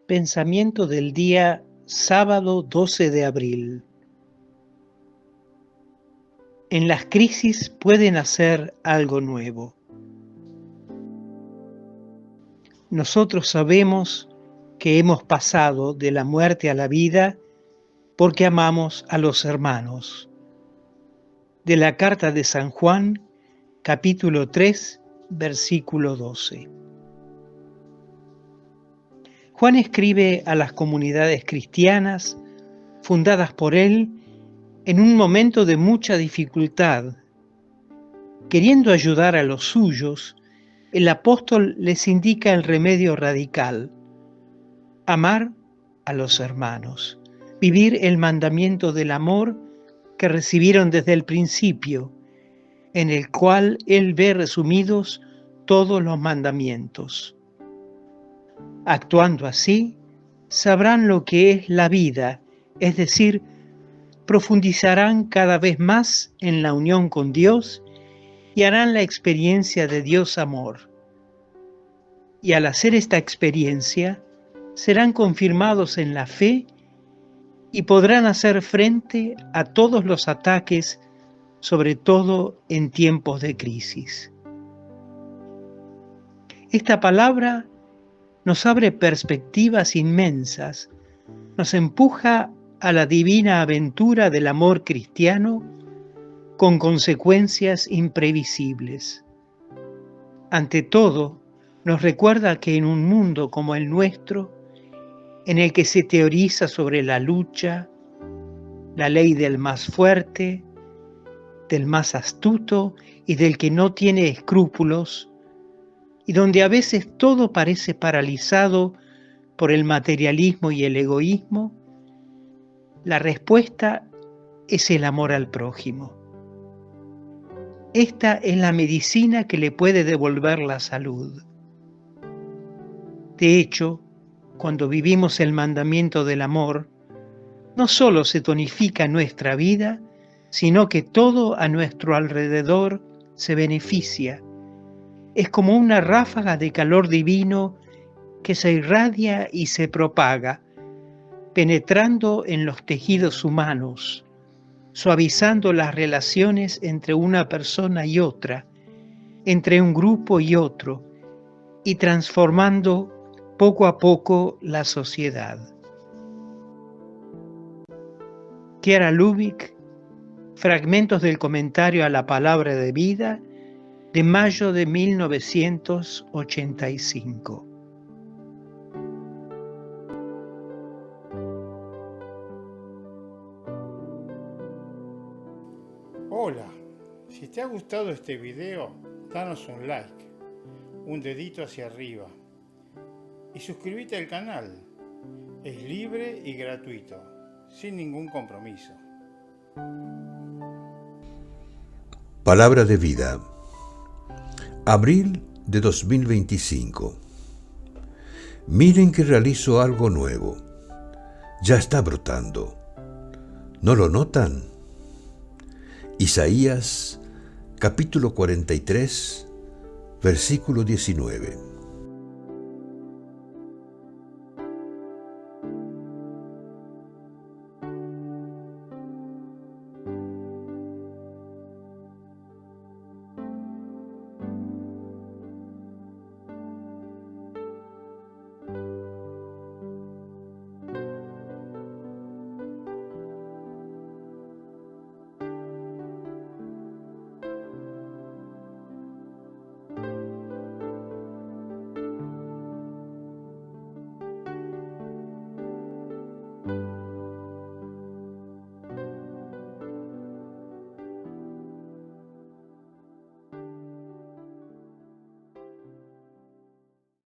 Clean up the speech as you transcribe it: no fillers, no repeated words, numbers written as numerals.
Pensamiento del día sábado 12 de abril. En las crisis puede nacer algo nuevo. Nosotros sabemos que hemos pasado de la muerte a la vida porque amamos a los hermanos. De la carta de San Juan, capítulo 3, versículo 12. Juan escribe a las comunidades cristianas fundadas por él en un momento de mucha dificultad. Queriendo ayudar a los suyos, el apóstol les indica el remedio radical: amar a los hermanos, vivir el mandamiento del amor que recibieron desde el principio, en el cual él ve resumidos todos los mandamientos. Actuando así, sabrán lo que es la vida, es decir, profundizarán cada vez más en la unión con Dios y harán la experiencia de Dios amor. Y al hacer esta experiencia, serán confirmados en la fe y podrán hacer frente a todos los ataques, sobre todo en tiempos de crisis. Esta palabra nos abre perspectivas inmensas, nos empuja a la divina aventura del amor cristiano con consecuencias imprevisibles. Ante todo, nos recuerda que en un mundo como el nuestro, en el que se teoriza sobre la lucha, la ley del más fuerte, del más astuto y del que no tiene escrúpulos, y donde a veces todo parece paralizado por el materialismo y el egoísmo, la respuesta es el amor al prójimo. Esta es la medicina que le puede devolver la salud. De hecho, cuando vivimos el mandamiento del amor, no solo se tonifica nuestra vida, sino que todo a nuestro alrededor se beneficia. Es como una ráfaga de calor divino que se irradia y se propaga, penetrando en los tejidos humanos, suavizando las relaciones entre una persona y otra, entre un grupo y otro, y transformando poco a poco la sociedad. Chiara Lubich, fragmentos del comentario a la palabra de vida de mayo de 1985. Hola, si te ha gustado este video, danos un like, un dedito hacia arriba y suscríbete al canal. Es libre y gratuito, sin ningún compromiso. Palabra de vida. Abril de 2025. Miren que realizo algo nuevo. Ya está brotando. ¿No lo notan? Isaías, capítulo 43, versículo 19.